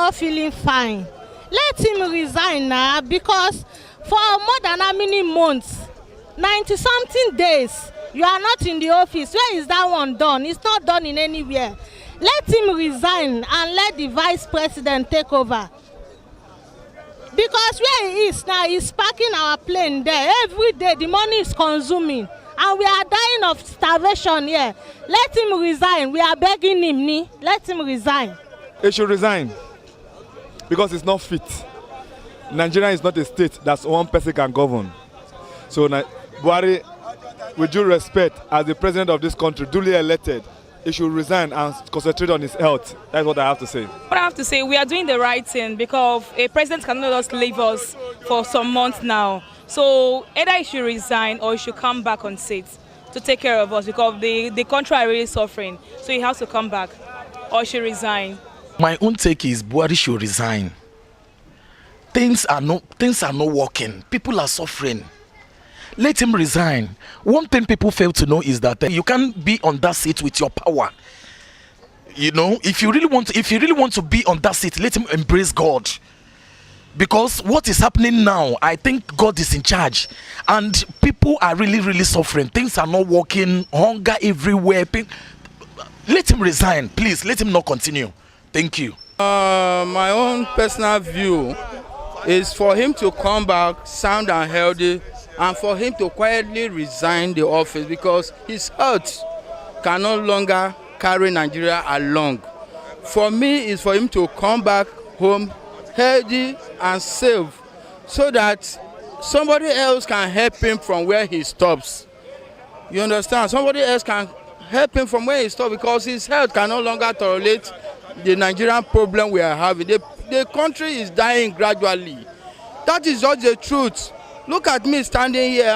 not feeling fine. Let him resign now, because for more than how many months, 90-something days, you are not in the office. Where is that one done? It's not done in anywhere. Let him resign and let the vice president take over. Because where he is now, he's parking our plane there. Every day, the money is consuming. And we are dying of starvation here. Let him resign. We are begging him. Let him resign. He should resign. Because it's not fit. Nigeria is not a state that one person can govern. So Buhari, with due respect, as the president of this country, duly elected, he should resign and concentrate on his health. That's what I have to say. What I have to say, we are doing the right thing, because a president cannot just leave us for some months now. So either he should resign or he should come back on seat to take care of us, because the country are really suffering. So he has to come back or he should resign. My own take is Buhari should resign. Things are not working. People are suffering. Let him resign. One thing people fail to know is that you can't be on that seat with your power. You know, if you really want to be on that seat, let him embrace God. Because what is happening now, I think God is in charge, and people are really suffering. Things are not working. Hunger everywhere. Let him resign, please. Let him not continue. Thank you. My own personal view is for him to come back sound and healthy, and for him to quietly resign the office, because his health can no longer carry Nigeria along. For me, it's for him to come back home healthy and safe, so that somebody else can help him from where he stops. You understand? Somebody else can help him from where he stops, because his health can no longer tolerate the Nigerian problem we are having. The country is dying gradually. That is just the truth. Look at me standing here.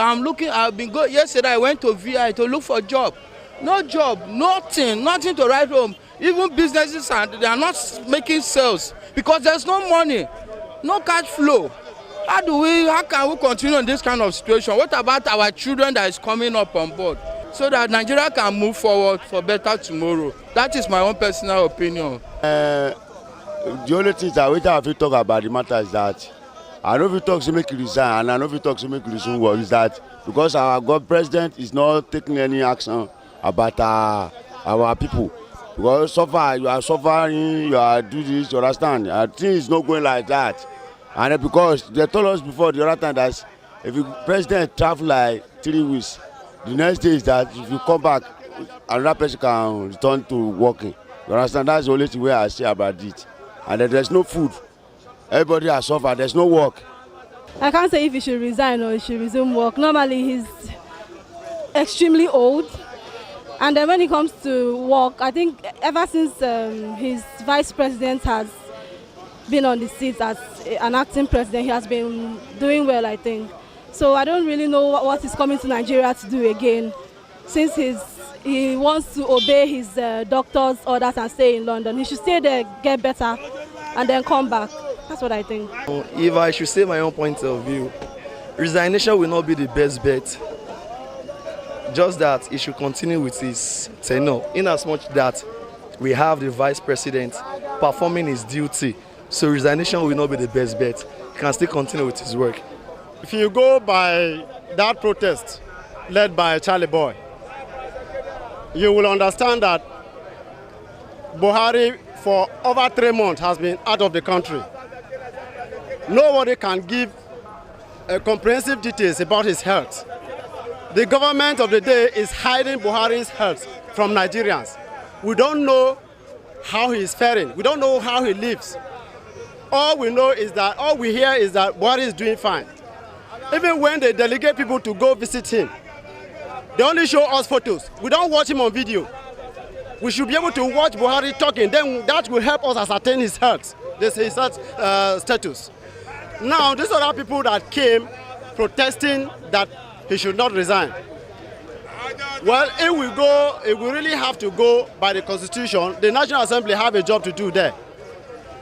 Yesterday I went to VI to look for a job. No job, nothing to write home. Even businesses, they are not making sales because there's no money, no cash flow. How can we continue in this kind of situation? What about our children that is coming up on board, so that Nigeria can move forward for better tomorrow? That is my own personal opinion. The only thing that we have to talk about the matter is that I know if you talk to make you resign, and I know if you talk to make you resume work, is that because our God president is not taking any action about our people. Because so far you are suffering, you are doing this, you understand? Things is not going like that. And because they told us before the other time that if the president travel like 3 weeks, the next day is that if you come back, another person can return to working. You understand? That's the only thing where I say about it. And then there's no food. Everybody has suffered. There's no work. I can't say if he should resign or he should resume work. Normally, he's extremely old. And then when it comes to work, I think ever since his vice president has been on the seat as an acting president, he has been doing well, I think. So I don't really know what he's coming to Nigeria to do again, since he wants to obey his doctor's orders and stay in London. He should stay there, get better, and then come back. That's what I think. If I should say my own point of view, resignation will not be the best bet. Just that he should continue with his tenure, in as much that we have the vice president performing his duty. So resignation will not be the best bet. He can still continue with his work. If you go by that protest led by Charlie Boy, you will understand that Buhari for over 3 months has been out of the country. Nobody can give comprehensive details about his health. The government of the day is hiding Buhari's health from Nigerians. We don't know how he is faring. We don't know how he lives. All we hear is that Buhari is doing fine. Even when they delegate people to go visit him, they only show us photos. We don't watch him on video. We should be able to watch Buhari talking. Then that will help us ascertain his health, his status. Now, these are the people that came protesting that he should not resign. Well, if we really have to go by the Constitution, the National Assembly have a job to do there.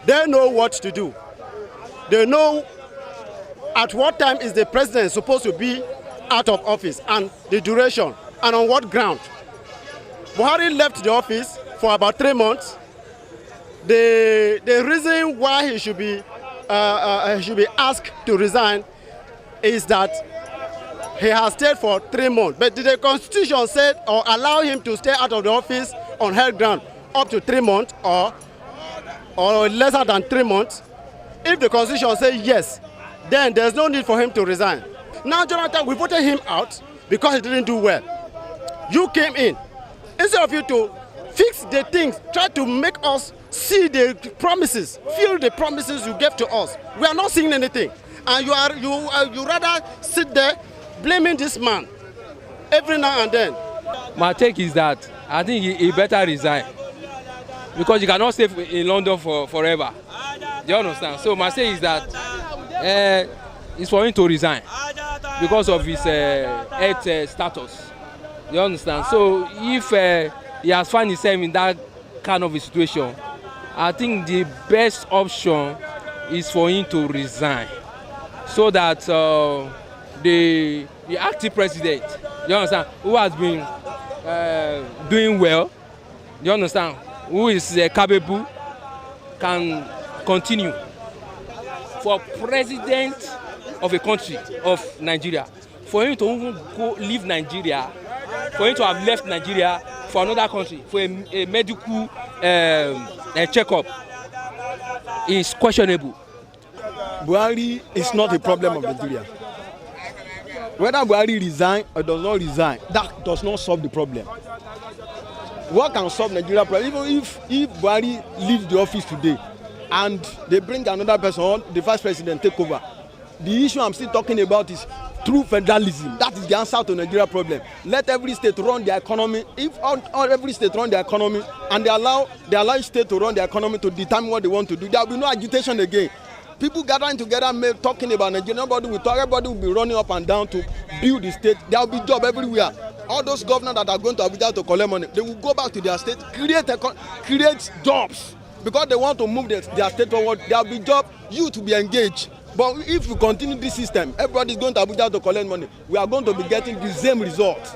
They know what to do. They know at what time is the president supposed to be out of office, and the duration, and on what ground. Buhari left the office for about 3 months. The reason why he should be asked to resign is that he has stayed for 3 months. But did the Constitution say or allow him to stay out of the office on held ground up to 3 months or lesser than 3 months? If the Constitution says yes, then there's no need for him to resign. Now, Jonathan, we voted him out because he didn't do well. You came in. Instead of you to fix the things, try to make us see the promises, feel the promises you gave to us. We are not seeing anything. And you rather sit there blaming this man every now and then. My take is that I think he better resign because you cannot stay in London forever. Do you understand? So my say is that it's for him to resign because of his health status. You understand? So if he has found himself in that kind of a situation, I think the best option is for him to resign so that the acting president, you understand, who has been doing well, you understand, who is capable, can continue. For president of a country of Nigeria, for him to even go leave Nigeria, for him to have left Nigeria for another country for a medical checkup is questionable. Buhari is not a problem of Nigeria. Whether Buhari resign or does not resign, that does not solve the problem. What can solve Nigeria problem? Even if Buhari leaves the office today and they bring another person on, the vice president take over, the issue I'm still talking about is through federalism. That is the answer to Nigeria problem. Let every state run their economy. If all every state run their economy and they allow each state to run their economy to determine what they want to do, there will be no agitation again. People gathering together, talking about Nigeria, nobody will talk, everybody will be running up and down to build the state. There will be job everywhere. All those governors that are going to Abuja to collect money, they will go back to their state, create jobs. Because they want to move their state forward, there will be job, you to be engaged. But if we continue this system, everybody is going to Abuja to collect money, we are going to be getting the same result.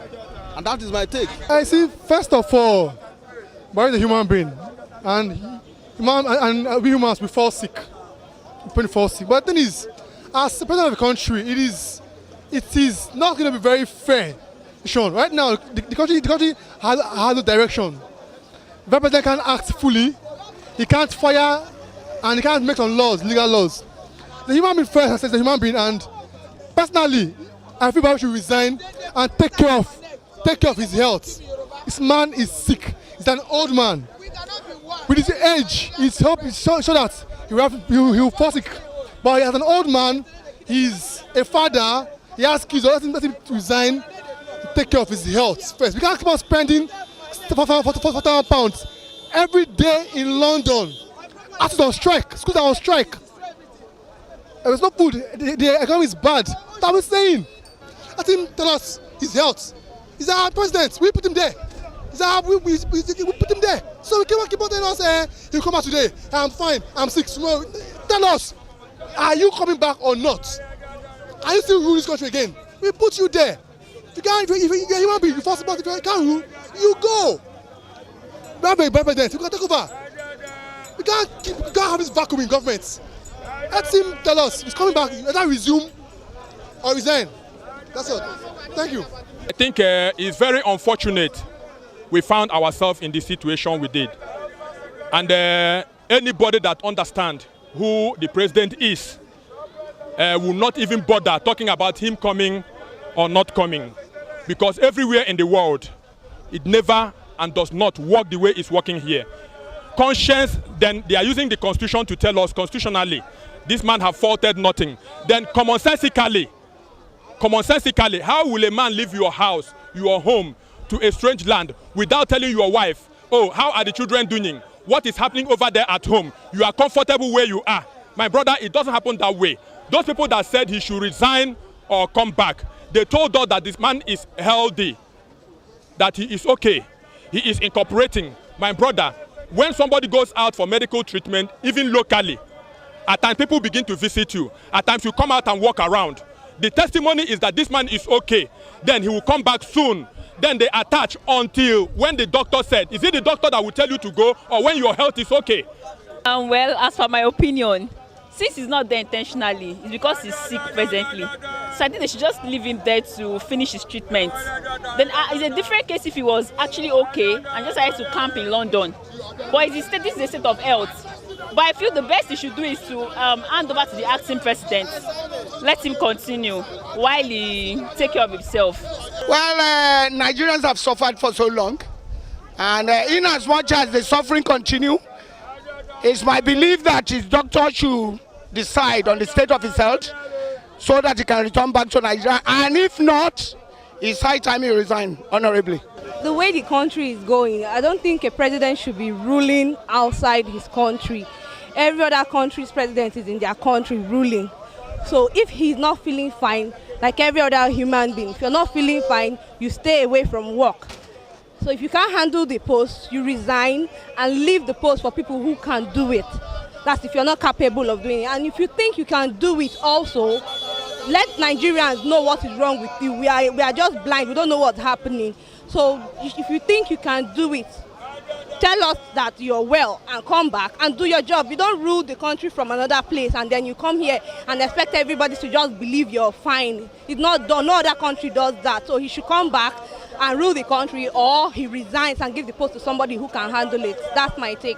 And that is my take. I see, first of all, Buhari is a human being. And we humans, we fall sick. But the thing is, as the president of the country, it is not going to be very fair. Sean, right now, the country has a direction. The president can't act fully, he can't fire, and he can't make some laws, legal laws. The human being first as a human being, and personally, I feel Buhari should resign and take care of his health. This man is sick. He's an old man. With his age, his help is so that he will fall sick. But as an old man, he's a father, he has kids, so let him resign to take care of his health first. We can't keep on spending £4,000 every day in London. Artists on strike, schools are on strike. There's no food, the economy is bad. That's what we're saying. Let him tell us his health. He's our president, we put him there. We put him there. So we keep on telling us, he'll come out today, I'm fine, I'm sick. Tomorrow. Tell us, are you coming back or not? Are you still ruling this country again? We put you there. If you're a human being, you force about, if you can't rule, you go. We have a president, we can take over. We can't have this vacuum in government. Let him tell us, he's coming back, either resume or resign. That's all. Thank you. I think it's very unfortunate we found ourselves in the situation we did. And anybody that understands who the president is will not even bother talking about him coming or not coming. Because everywhere in the world, it never and does not work the way it's working here. Conscience, then they are using the constitution to tell us constitutionally, this man have faulted nothing. Then commonsensically, how will a man leave your house, your home, to a strange land without telling your wife, oh, how are the children doing? What is happening over there at home? You are comfortable where you are. My brother, it doesn't happen that way. Those people that said he should resign or come back, they told us that this man is healthy, that he is okay, he is incorporating. My brother, when somebody goes out for medical treatment, even locally, at times people begin to visit you. At times you come out and walk around. The testimony is that this man is okay. Then he will come back soon. Then they attach until when the doctor said, is it the doctor that will tell you to go or when your health is okay? Well, as for my opinion, since he's not there intentionally, it's because he's sick presently. So I think they should just leave him there to finish his treatment. Then it's a different case if he was actually okay and just had to camp in London. But this is a state of health. But I feel the best he should do is to hand over to the acting president. Let him continue while he take care of himself. Well, Nigerians have suffered for so long. And in as much as the suffering continue, it's my belief that his doctor should decide on the state of his health so that he can return back to Nigeria. And if not, it's high time he resign honorably. The way the country is going, I don't think a president should be ruling outside his country. Every other country's president is in their country ruling. So if he's not feeling fine, like every other human being, if you're not feeling fine, you stay away from work. So if you can't handle the post, you resign and leave the post for people who can do it. That's if you're not capable of doing it. And if you think you can do it also, let Nigerians know what is wrong with you. We are just blind. We don't know what's happening. So if you think you can do it, tell us that you're well and come back and do your job. You don't rule the country from another place and then you come here and expect everybody to just believe you're fine. It's not done. No other country does that. So he should come back and rule the country, or he resigns and give the post to somebody who can handle it. That's my take.